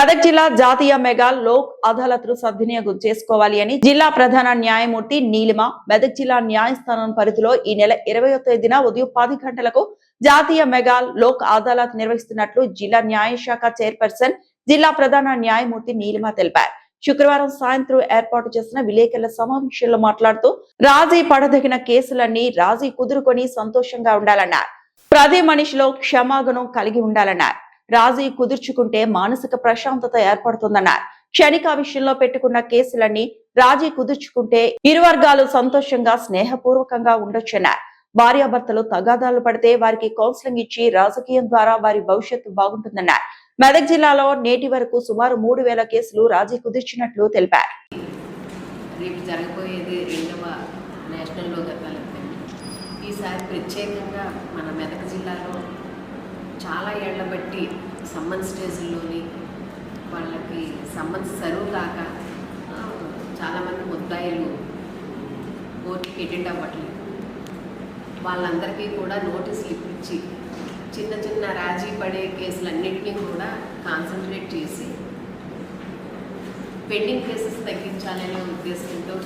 మెదక్ జిల్లా జాతీయ మెగా లోక్ అదాలత్ను సద్వినియోగం చేసుకోవాలి అని జిల్లా ప్రధాన న్యాయమూర్తి నీలిమ మెదక్ జిల్లా న్యాయస్థానం పరిధిలో ఈ నెల 20వ తేదీన ఉదయం 10 గంటలకు జాతీయ మెగా లోక్ అదాలత్ నిర్వహిస్తున్నట్లు జిల్లా న్యాయశాఖ చైర్పర్సన్ జిల్లా ప్రధాన న్యాయమూర్తి నీలిమ తెలిపారు. శుక్రవారం సాయంత్రం ఏర్పాటు చేసిన విలేకరుల సమావేశంలో మాట్లాడుతూ రాజీ పడదగిన కేసులన్నీ రాజీ కుదురుకొని సంతోషంగా ఉండాలన్నారు. ప్రతి మనిషిలో క్షమాగుణం కలిగి ఉండాలన్నారు. రాజీ కుదుర్చుకుంటే మానసిక ప్రశాంతత ఏర్పడుతుందన్నారు. క్షణిక విషయంలో పెట్టుకున్న కేసులన్నీ రాజీ కుదుర్చుకుంటే ఇరు వర్గాలు సంతోషంగా స్నేహపూర్వకంగా ఉండొచ్చన్నారు. భార్యాభర్తలు తగాదాలు పడితే వారికి కౌన్సిలింగ్ ఇచ్చి రాజకీయం ద్వారా వారి భవిష్యత్తు బాగుంటుందన్నారు. మెదక్ జిల్లాలో నేటి వరకు సుమారు 3000 కేసులు రాజీ కుదిర్చినట్లు తెలిపారు. రేపు జరగబోయేది 2వ నేషనల్ లోక్ అదాలత్. ఈసారి ప్రత్యేకంగా మన మెదక్ జిల్లాలో చాలా ఏళ్ల బట్టి సమ్మన్ స్టేజ్లోని వాళ్ళకి సమ్మన్స్ సర్వ్ కాక చాలామంది ముద్దాయిలు కోర్టుకి అటెండ్ అవ్వట్లేదు. వాళ్ళందరికీ కూడా నోటీసులు ఇప్పించి చిన్న చిన్న రాజీ పడే కేసులన్నింటినీ కూడా కాన్సన్ట్రేట్ చేసి పెండింగ్ కేసెస్ తగ్గించాలనే ఉద్దేశంతో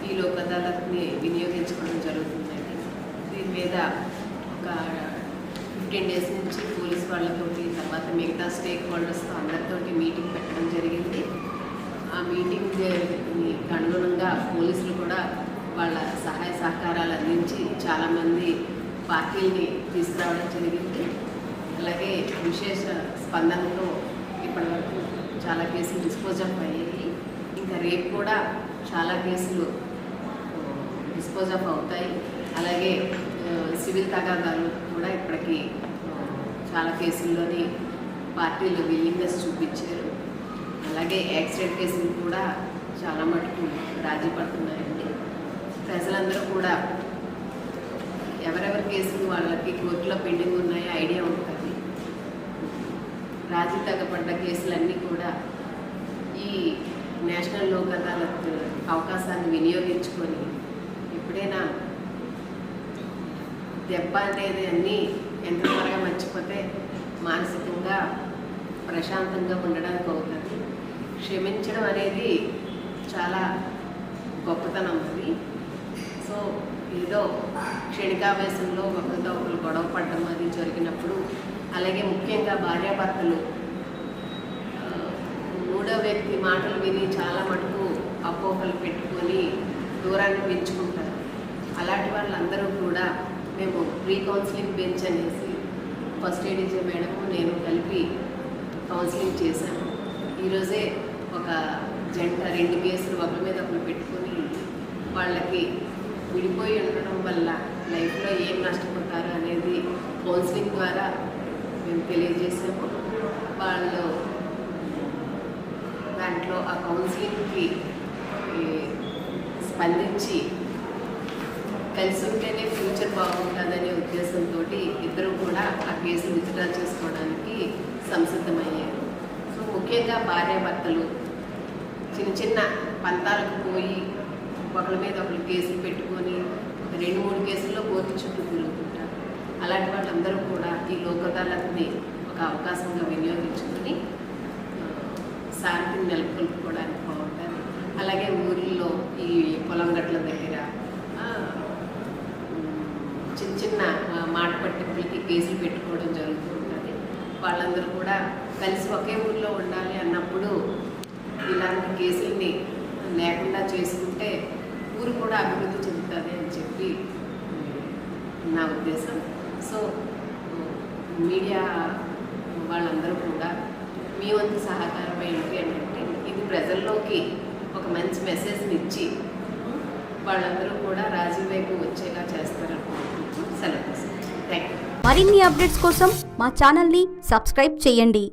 ఈ లోక్ అదాలత్ని వినియోగించుకోవడం జరుగుతుందండి. దీని మీద ఒక 15 డేస్ నుంచి పోలీస్ వాళ్ళతోటి తర్వాత మిగతా స్టేక్ హోల్డర్స్తో అందరితోటి మీటింగ్ పెట్టడం జరిగింది. ఆ మీటింగ్కి అనుగుణంగా పోలీసులు కూడా వాళ్ళ సహాయ సహకారాలు అందించి చాలామంది పార్టీల్ని తీసుకురావడం జరిగింది. అలాగే విశేష స్పందనతో ఇప్పటివరకు చాలా కేసులు డిస్పోజ్ ఆఫ్ అయ్యాయి. ఇంకా రేపు కూడా చాలా కేసులు డిస్పోజ్ ఆఫ్ అవుతాయి. అలాగే సివిల్ తగాదాలు కూడా ఇప్పటికీ చాలా కేసుల్లోని పార్టీలు విల్లింగ్నెస్ చూపించారు. అలాగే యాక్సిడెంట్ కేసులు కూడా చాలా మటుకు రాజీ పడుతున్నాయండి. ప్రజలందరూ కూడా ఎవరెవరి కేసులు వాళ్ళకి కోర్టులో పెండింగ్ ఉన్నాయో ఐడియా ఉంటుంది. రాజీ తగ్గపడ్డ కేసులన్నీ కూడా ఈ నేషనల్ లోక్ అదాలత్ అవకాశాన్ని వినియోగించుకొని ఎప్పుడైనా దెబ్బ అనేది అన్నీ ఎంత త్వరగా మర్చిపోతే మానసికంగా ప్రశాంతంగా ఉండడానికి అవుతుంది. క్షమించడం అనేది చాలా గొప్పతనం అది. సో ఏదో క్షణికావేశంలో ఒకరితో ఒకరు గొడవ పడడం అది జరిగినప్పుడు, అలాగే ముఖ్యంగా భార్యాభర్తలు మూడో వ్యక్తి మాటలు విని చాలా మటుకు అపోహలు పెట్టుకొని దూరాన్ని పెంచుకుంటారు. అలాంటి వాళ్ళందరూ కూడా మేము ప్రీ కౌన్సిలింగ్ బెంచ్ అనేసి ఫస్ట్ ఏడీజే మేడం నేను కలిపి కౌన్సిలింగ్ చేశాను. ఈరోజే ఒక జంట 2 కేసులు ఒకరి మీద ఒకరు పెట్టుకొని వాళ్ళకి విడిపోయి ఉండడం వల్ల లైఫ్లో ఏం నష్టపోతారు అనేది కౌన్సిలింగ్ ద్వారా మేము తెలియజేసాము. వాళ్ళు దాంట్లో ఆ కౌన్సిలింగ్కి స్పందించి కలిసి ఉంటేనే ఫ్యూచర్ బాగుంటుందనే ఉద్దేశంతో ఇద్దరు కూడా ఆ కేసులు విత్డ్రా చేసుకోవడానికి సంసిద్ధమయ్యారు. సో ముఖ్యంగా భార్యాభర్తలు చిన్న చిన్న పంతాలకు పోయి ఒకరి మీద ఒకరు కేసులు పెట్టుకొని 2-3 కేసుల్లో కోర్టు చుట్టూ తిరుగుతుంటారు. అలాంటి వాళ్ళందరూ కూడా ఈ లోక్ అదాలత్ని ఒక అవకాశంగా వినియోగించుకొని శాంతిని నెలకొల్పుకోవడానికి బాగుంటుంది. అలాగే ఊరిలో ఈ పొలం గట్ల దగ్గర చిన్న చిన్న మాట పట్టింపులకి కేసులు పెట్టుకోవడం జరుగుతూ ఉంటుంది. వాళ్ళందరూ కూడా కలిసి ఒకే ఊరిలో ఉండాలి అన్నప్పుడు ఇలాంటి కేసుల్ని లేకుండా చేసుకుంటే ఊరు కూడా అభివృద్ధి చెందుతుంది అని చెప్పి నా ఉద్దేశం. సో మీడియా వాళ్ళందరూ కూడా మీ వంతు సహకారం ఏంటి అంటే ఇది ప్రజల్లోకి ఒక మంచి మెసేజ్ని ఇచ్చి వాళ్ళందరూ కూడా రాజీ వైపు వచ్చేలా చేస్తారనుకుంటున్నాను. సెలవు. Thank you. మరిన్ని అప్డేట్స్ కోసం మా ఛానల్ని సబ్స్క్రైబ్ చేయండి.